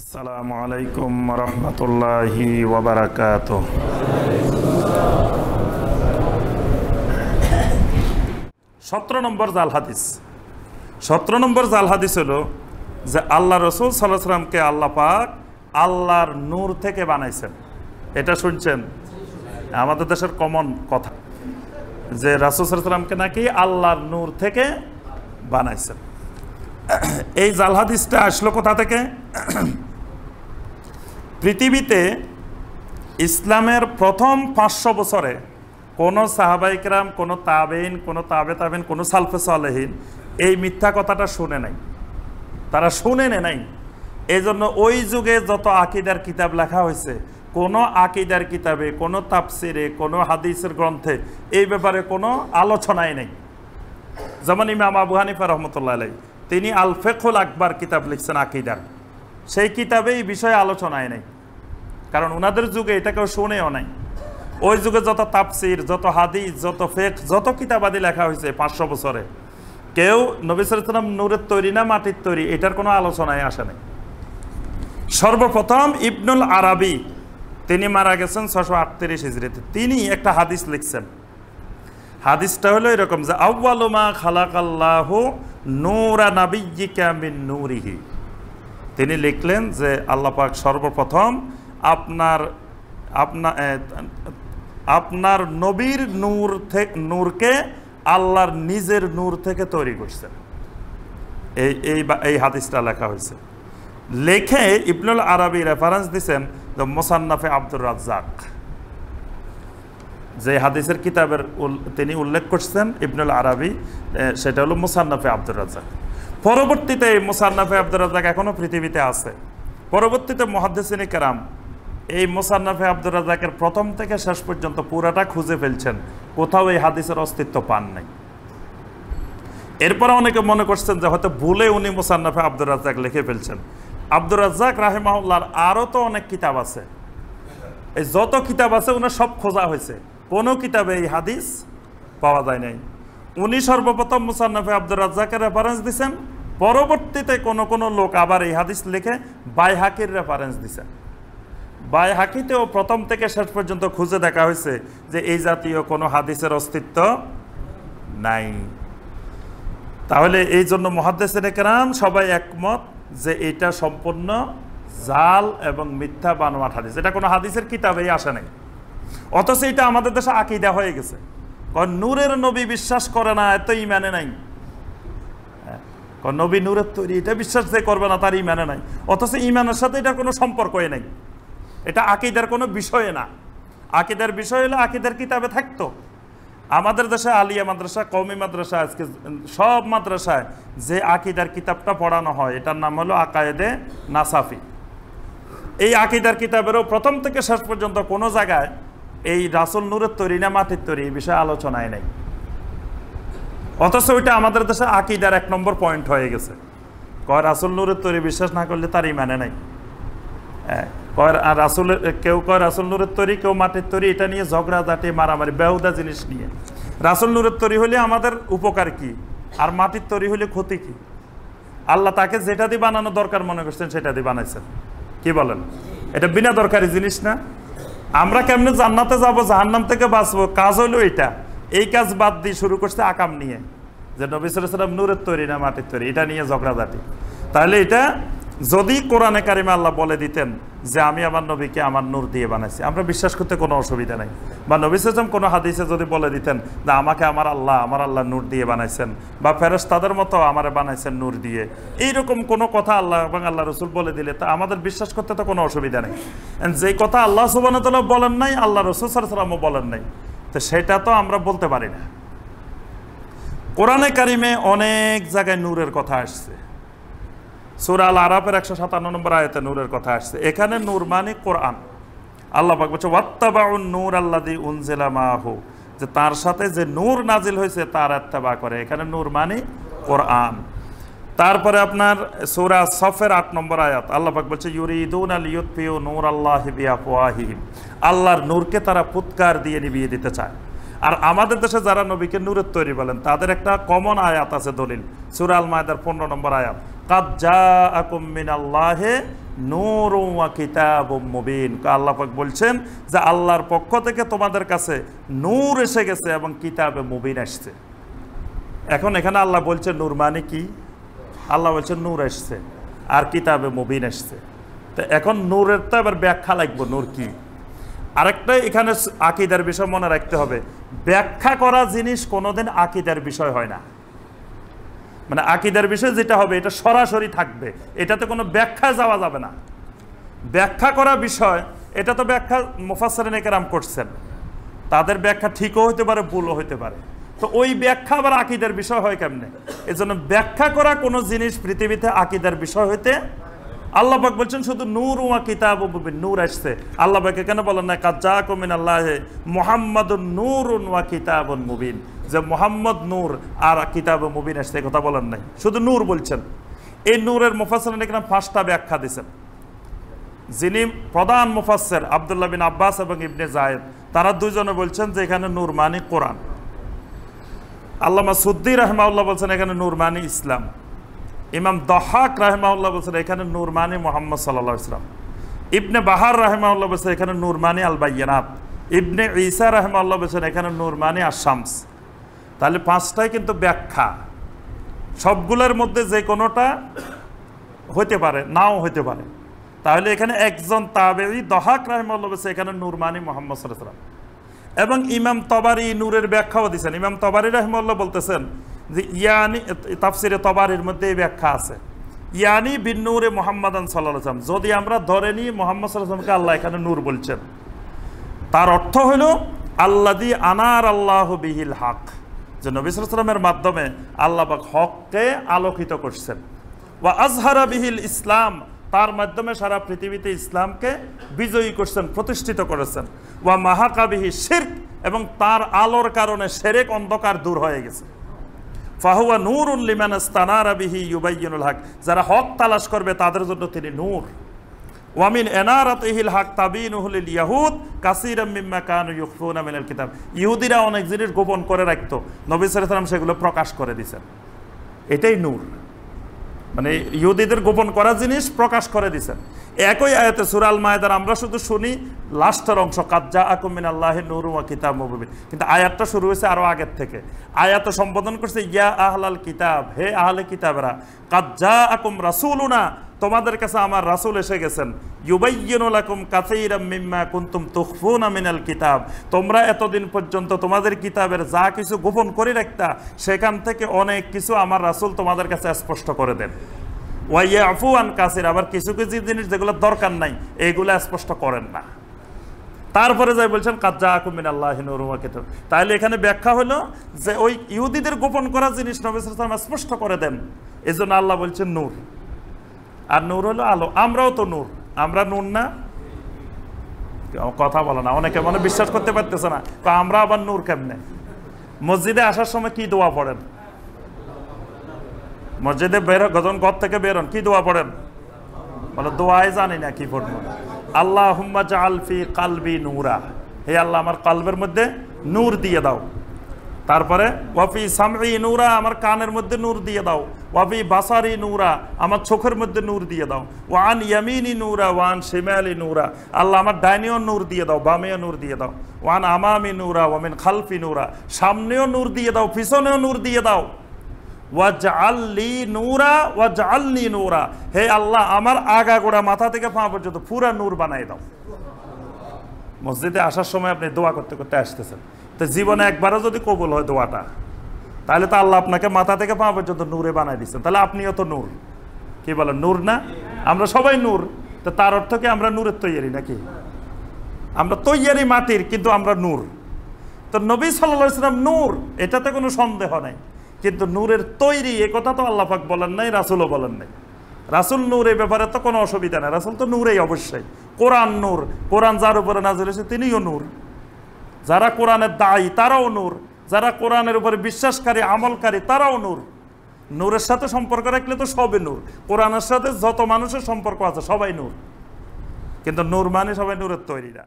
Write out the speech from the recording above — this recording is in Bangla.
আসসালামু আলাইকুম রহমতুল্লাহি ওয়া বারাকাতুহু। 17 নম্বর জাল হাদিস। 17 নম্বর জাল হাদিস হলো যে আল্লাহ রসুল সাল্লাল্লাহু আলাইহি ওয়াসাল্লামকে আল্লাহ পাক আল্লাহর নূর থেকে বানাইছেন। এটা শুনছেন? আমাদের দেশের কমন কথা যে রাসূল সাল্লাল্লাহু আলাইহি ওয়াসাল্লামকে নাকি আল্লাহর নূর থেকে বানাইছেন। এই জাল হাদিসটা আসলো কোথা থেকে? পৃথিবীতে ইসলামের প্রথম 500 বছরে কোনো সাহাবায়ে কেরাম, কোনো তাবেঈন, কোনো তাবে তাবেঈন, কোনো সালফে সালেহিন এই মিথ্যা কথাটা শুনে নাই, তারা শুনে নাই। এই জন্য ওই যুগে যত আকিদার কিতাব লেখা হয়েছে, কোনো আকিদার কিতাবে, কোনো তাফসিরে, কোনো হাদিসের গ্রন্থে এই ব্যাপারে কোনো আলোচনাই নেই। যেমন ইমাম আবু হানিফা রহমতুল্লাহ আলাইহি তিনি আল ফিকহুল আকবার কিতাব লিখছেন আকিদার, সেই কিতাবে এই বিষয়ে আলোচনায় নেই, কারণ ওনাদের যুগে এটা কেউ শুনেও নাই। ওই যুগে যত তাফসির, যত হাদিস, যত ফিকহ, যত কিতাবাদি লেখা হয়েছে 500 বছরে, কেউ নবী সাল্লাল্লাহু আলাইহি ওয়াসাল্লাম নূরের তৈরি না মাটির তৈরি এটার কোনো আলোচনায় আসে নাই। সর্বপ্রথম ইবনুল আরাবি, তিনি মারা গেছেন 638 হিজরিতে, তিনি একটা হাদিস লিখছেন। হাদিসটা হলো এরকম যে আউয়ালু মা খালাকাল্লাহু নূরা নাবিয়্যিকা মিন নূরিহি। তিনি লিখলেন যে আল্লাহ পাক সর্বপ্রথম আপনার নবীর নূরকে আল্লাহর নিজের নূর থেকে তৈরি করছেন। এই হাদিসটা লেখা হয়েছে। লেখে ইবনুল আরাবি রেফারেন্স দিয়েছেন যে মুসান্নাফে আব্দুর রাজ্জাক, যে হাদিসের কিতাবের তিনি উল্লেখ করছেন ইবনুল আরাবি, সেটা হলো মুসান্নাফে আব্দুর রাজ্জাক। পরবর্তীতে এই মুসান্নাফে আব্দুর রাজ্জাক এখনো পৃথিবীতে আছে। পরবর্তীতে মুহাদ্দিসিনে কেরাম এই মুসান্নাফে আব্দুর রাজ্জাকের প্রথম থেকে শেষ পর্যন্ত পুরাটা খুঁজে ফেলছেন, কোথাও এই হাদিসের অস্তিত্ব পান নাই। এরপরে অনেকে মনে করছেন যে হয়তো ভুলে উনি মুসান্নাফে আব্দুর রাজ্জাক লিখে ফেলছেন। আব্দুর রাজ্জাক রাহিমাহুল্লাহর আরও তো অনেক কিতাব আছে, এই যত কিতাব আছে উনার সব খোঁজা হয়েছে, কোনো কিতাবে এই হাদিস পাওয়া যায় নাই। উনি সর্বপ্রথম মুসান্নাফে আব্দুর রাজ্জাকের রেফারেন্স দিয়েছেন, পরবর্তীতে কোনো লোক আবার এই হাদিস লিখে বাইহাকির রেফারেন্স দিয়েছেন। বাইহাকিতেও প্রথম থেকে শেষ পর্যন্ত খুঁজে দেখা হয়েছে যে এই জাতীয় কোনো হাদিসের অস্তিত্ব নাই। তাহলে এই জন্য মুহাদ্দিসিনে কেরাম সবাই একমত যে এটা সম্পূর্ণ জাল এবং মিথ্যা বানোয়াট হাদিস, এটা কোনো হাদিসের কিতাবেই আসে নাই। অথচ এটা আমাদের দেশে আকিদা হয়ে গেছে। কারণ নূরের নবী বিশ্বাস করে না, এত ইমানে নাই। কারণ নবী নূরের তৈরি এটা বিশ্বাস যে করবে না তার ইমানে নাই। অথচ ইমানের সাথে এটা কোনো সম্পর্কই নাই, এটা আকিদার কোনো বিষয় না। আকিদার বিষয় হলে আকিদার কিতাবে থাকতো। আমাদের দেশে আলিয়া মাদ্রাসা, কওমি মাদ্রাসা, আজকে সব মাদ্রাসায় যে আকিদার কিতাবটা পড়ানো হয় এটার নাম হলো আকায়েদে নাসাফি। এই আকিদার কিতাবেরও প্রথম থেকে শেষ পর্যন্ত কোনো জায়গায় এই রাসূল নূরের তৈরি না মাটির তৈরি এই বিষয়ে আলোচনায় নেই। অথচ ওইটা আমাদের দেশে আকিদার 1 নম্বর পয়েন্ট হয়ে গেছে। কয় রাসূল নূরের তৈরি বিশ্বাস না করলে তার ইমানে নাই। কেউ কয় রাসূল নূরের তৈরি, কেউ মাটির তৈরি, এটা নিয়ে ঝগড়াঝাটি, মারামারি, বেহুদা জিনিস নিয়ে। রাসূল নূরের তৈরি হলে আমাদের উপকার কি, আর মাটির তৈরি হলে ক্ষতি কি? আল্লাহ তাকে যেটা দিয়ে বানানো দরকার মনে করছেন সেটা দিয়ে বানাইছেন। কি বলেন? এটা বিনা দরকারি জিনিস না? আমরা কেমনে জান্নাতে যাবো, জাহান্নাম থেকে বাঁচবো, কাজ হলো এটা। এই কাজ বাদ দিয়ে শুরু করছে আকাম নিয়ে, যে নবী সাল্লাল্লাহু আলাইহি ওয়াসাল্লাম নূরের তৈরি না মাটির তৈরি, এটা নিয়ে ঝগড়াঝাটি। তাহলে এটা যদি কোরআনে কারিমে আল্লাহ বলে দিতেন যে আমি আমার নবীকে আমার নূর দিয়ে বানাইছি, আমরা বিশ্বাস করতে কোনো অসুবিধা নাই। বা নবী সাল্লাল্লাহু আলাইহি ওয়াসাল্লাম কোনো হাদিসে যদি বলে দিতেন যে আমাকে আমার আল্লাহ নূর দিয়ে বানাইছেন, বা ফেরেশতাদের মতো আমারে বানাইছেন নূর দিয়ে, এইরকম কোনো কথা আল্লাহ এবং আল্লাহ রসুল বলে দিলে তা আমাদের বিশ্বাস করতে তো কোনো অসুবিধা নেই। যেই কথা আল্লাহ সুবহানাহু ওয়া তাআলা বলেন নাই, আল্লাহ রসুল সাল্লাল্লাহু আলাইহি ওয়াসাল্লামও বলেন নাই, তো সেটা তো আমরা বলতে পারি না। কোরআনে কারিমে অনেক জায়গায় নূরের কথা আসছে। সূরা আল আরাফের 157 নম্বর আয়াতে নূরের কথা আসছে। এখানে নূর মানে কোরআন। আল্লাহ পাক বলছে ওয়াত্তাবাউন নূর আল্লাযী উনজিলা মাহু, যে তার সাথে যে নূর নাজিল হয়েছে তার ইত্তেবা করে। এখানে নূর মানে কোরআন। তারপরে আপনার সূরা সফের 8 নম্বর আয়াত আল্লাহ পাক বলছে ইউরিদুনা লিইউতফিউ নূরাল্লাহি বিআফওয়াহিহিম, আল্লাহর নূরকে তারা ফুৎকার দিয়ে নিভিয়ে দিতে চায়। আর আমাদের দেশে যারা নবীকে নূরের তৈরি বলেন তাদের একটা কমন আয়াত আছে, দলিল, সূরা আল মায়েদার 15 নম্বর আয়াত, কাদ জাআকুম মিনাল্লাহি নূরুন ওয়া কিতাবুম মুবিন। আল্লাহ পাক বলছেন যে আল্লাহর পক্ষ থেকে তোমাদের কাছে নূর এসে গেছে এবং কিতাবে মুবিন আসছে। এখন এখানে আল্লাহ বলছে নূর মানে কি? আল্লাহ বলছে নূর আসছে আর কিতাবে মুবিন আসছে। তো এখন নূরের তো আবার ব্যাখ্যা লাগবে, নূর কি। আরেকটা এখানে আকীদার বিষয় মনে রাখতে হবে, ব্যাখ্যা করা জিনিস কোনোদিন আকীদার বিষয় হয় না। মানে আকীদার বিষয় যেটা হবে এটা সরাসরি থাকবে, এটাতে কোনো ব্যাখ্যা যাওয়া যাবে না। ব্যাখ্যা করা বিষয় এটা তো ব্যাখ্যা মুফাসসিরিনে কেরাম করছেন, তাদের ব্যাখ্যা ঠিকও হতে পারে ভুলও হতে পারে। তো ওই ব্যাখ্যা আবার আকীদার বিষয় হয় কেমনে? এজন্য ব্যাখ্যা করা কোনো জিনিস পৃথিবীতে আকীদার বিষয় হইতে আল্লাহ পাক বলছেন শুধু নূর ওয়া কিতাবুম মুবিন, নূর আসছে। আল্লাহ পাক কেন বলেন না কাদ জাআকুম মিনাল্লাহি মুহাম্মাদুন নূরুন ওয়া কিতাবুন মুবিন, যে মুহাম্মদ নূর আর কিতাবে মুবিন আসছে, এই কথা বলেন নাই, শুধু নূর বলছেন। এই নূরের মুফাসসিরিনে কেরাম 5টা ব্যাখ্যা দিয়েছেন। যিনি প্রধান মুফাসসির আব্দুল্লাহ বিন আব্বাস এবং ইবনে যায়েদ, তারা দুইজনে বলছেন যে এখানে নূর মানে কোরআন। আল্লামা সুদ্দি রাহিমাহুল্লাহ বলছেন এখানে নূর মানে ইসলাম। ইমাম দহাক রাহিমাহুল্লাহ বলছেন এখানে নূর মানে মুহাম্মদ সাল্লাল্লাহু আলাইহি ওয়াসাল্লাম। ইবনে বাহার রাহিমাহুল্লাহ বলছেন এখানে নূর মানে আল বাইয়িনাত। ইবনে ঈসা রাহিমাহুল্লাহ বলছেন এখানে নূর মানে আশ-শামস। তাহলে 5টাই কিন্তু ব্যাখ্যা, সবগুলোর মধ্যে যে কোনোটা হতে পারে, নাও হতে পারে। তাহলে এখানে একজন তাবেঈ দহাক রাহিমাহুল্লাহ বলছেন এখানে নূর মানে মুহাম্মদ সাল্লাল্লাহু আলাইহি ওয়াসাল্লাম। এবং ইমাম তবারি নূরের ব্যাখ্যাও দিয়েছেন। ইমাম তবারি রাহিমাহুল্লাহ বলতেছেন যে ইয়ানি, তাফসিরে তবারির মধ্যে এই ব্যাখ্যা আছে, ইয়ানি বিন নূরে মুহাম্মাদান সাল্লাল্লাহু আলাইহি ওয়াসাল্লাম। যদি আমরা ধরে নিই মুহাম্মদ সাল্লাল্লাহু আলাইহি ওয়াসাল্লামকে আল্লাহ এখানে নূর বলছেন, তার অর্থ হলো আল্লাযী আনার আল্লাহু বিহিল হক, যে নবী সাল্লাল্লাহু আলাইহি ওয়াসাল্লামের মাধ্যমে আল্লাহ পাক হককে আলোকিত করছেন। ওয়া আযহারা বিহিল ইসলাম, তার মাধ্যমে সারা পৃথিবীতে ইসলামকে বিজয়ী করছেন, প্রতিষ্ঠিত করেছেন। ওয়া মাহাকা বিহি শিরক, এবং তার আলোর কারণে শিরক অন্ধকার দূর হয়ে গেছে। ফাহুয়া নূরুন লিমান ইস্তানারা বিহি ইউবাইয়িনুল হক, যারা হক তালাশ করবে তাদের জন্য তিনি নূর। ওয়া মিন ইনারাতিহিল হক তাবিনুহু লিল ইয়াহুদ কাসীরাম মিম্মা কানু ইউখফুনা মিনাল কিতাব, ইহুদিরা অনেক জিনিস গোপন করে রাখতো, নবী সাল্লাল্লাহু আলাইহি ওয়াসাল্লাম সেগুলো প্রকাশ করে দিয়েছেন। এটাই নূর, মানে ইহুদিদের গোপন করা জিনিস প্রকাশ করে দিয়েছেন। একই আয়াতে সূরা আল মায়েদার আমরা শুধু শুনি লাস্টের অংশ কাদ জাআকুম মিনাল্লাহি নূরুন ওয়া কিতাবুম মুবিন, কিন্তু আয়াতটা শুরু হয়েছে আরো আগের থেকে। আয়াতে সম্বোধন করছে ইয়া আহলাল কিতাব, হে আহলে কিতাবরা, কাদ জাআকুম রাসূলুনা, তোমাদের কাছে আমার রাসূল এসে গেছেন, ইউবাইয়িনু লাকুম কাসীরাম মিম্মা কুনতুম তুখফুনা মিনাল কিতাব, তোমরা এতদিন পর্যন্ত তোমাদের কিতাবের যা কিছু গোপন করে রাখতা সেখান থেকে অনেক কিছু আমার রাসূল তোমাদের কাছে স্পষ্ট করে দেন। ওয়া ইয়াফু আন কাসীর, আবার কিছু কিছু জিনিস যেগুলো দরকার নাই এইগুলো স্পষ্ট করেন না। তারপরে যাই বলছেন কাদ জাআকুম মিনাল্লাহি নূরুন ওয়া কিতাব। তাহলে এখানে ব্যাখ্যা হলো যে ওই ইহুদিদের গোপন করা জিনিস নবী সাল্লাল্লাহু আলাইহি ওয়াসাল্লাম স্পষ্ট করে দেন, এজন্য আল্লাহ বলছেন নূর। আর নূর হলো আলো, আমরাও তো নূর, আমরা নূর না? কথা বলে না, অনেকে মনে বিশ্বাস করতে পারতেছে না, তো আমরা আবার নূর কেমনে? মসজিদে আসার সময় কি দোয়া পড়েন? মসজিদে বের যখন ঘর থেকে বেরোন কি দোয়া পড়েন? বলে দোয়াই জানি না কি পড়ব। আল্লাহুম্মা জাআল ফি কলবি নূরা, হে আল্লাহ আমার কলবের মধ্যে নূর দিয়ে দাও। তারপরে ওয়াফি সামঈ নূরা, আমার কানের মধ্যে নূর দিয়ে দাও। ওয়াফি বাসারি নূরা, আমার চোখের মধ্যে নূর দিয়ে দাও। ওয়ান ইয়ামিনি নূরা ওয়ান শিমালি নূরা, আল্লাহ আমার ডাইনেও নূর দিয়ে দাও, বামেও নূর দিয়ে দাও। ওয়ান আমামি নূরা ওয়ামিন খালফি নূরা, সামনেও নূর দিয়ে দাও, পিছনেও নূর দিয়ে দাও। ওয়াজআললি নূরা ওয়াজআলনি নূরা, হে আল্লাহ আমার আগাগোড়া মাথা থেকে পা পর্যন্ত পুরা নূর বানাই দাও। মসজিদে আসার সময় আপনি দোয়া করতে করতে আসতেছেন, তো জীবনে একবারও যদি কবুল হয় দোয়াটা, তাহলে তো আল্লাহ আপনাকে মাথা থেকে পা পর্যন্ত নূরে বানাই দিচ্ছেন, তাহলে আপনিও তো নূর। কি বলেন, নূর না? আমরা সবাই নূর। তো তার অর্থ কি আমরা নূরের তৈয়ারি নাকি? আমরা তৈয়ারি মাটির, কিন্তু আমরা নূর। তো নবী সাল্লাল্লাহু আলাইহি ওয়াসাল্লাম নূর, এটাতে কোনো সন্দেহ নাই, কিন্তু নূরের তৈরি এ কথা তো আল্লাহ পাক বলেন নাই, রাসূলও বলেন নাই। রাসূল নূর, এই ব্যাপারে তো কোনো অসুবিধা নেই, রাসূল তো নূরেই অবশ্যই। কোরআন নূর, কোরআন যার উপরে নাযিল হয়েছে তিনিও নূর। যারা কোরআনের দায়ী তারাও নূর, যারা কোরআনের উপরে বিশ্বাসকারী আমলকারী তারাও নূর। নূরের সাথে সম্পর্ক রাখলে তো সবই নূর। কোরআনের সাথে যত মানুষের সম্পর্ক আছে সবাই নূর, কিন্তু নূর মানে সবাই নূরের তৈরি না।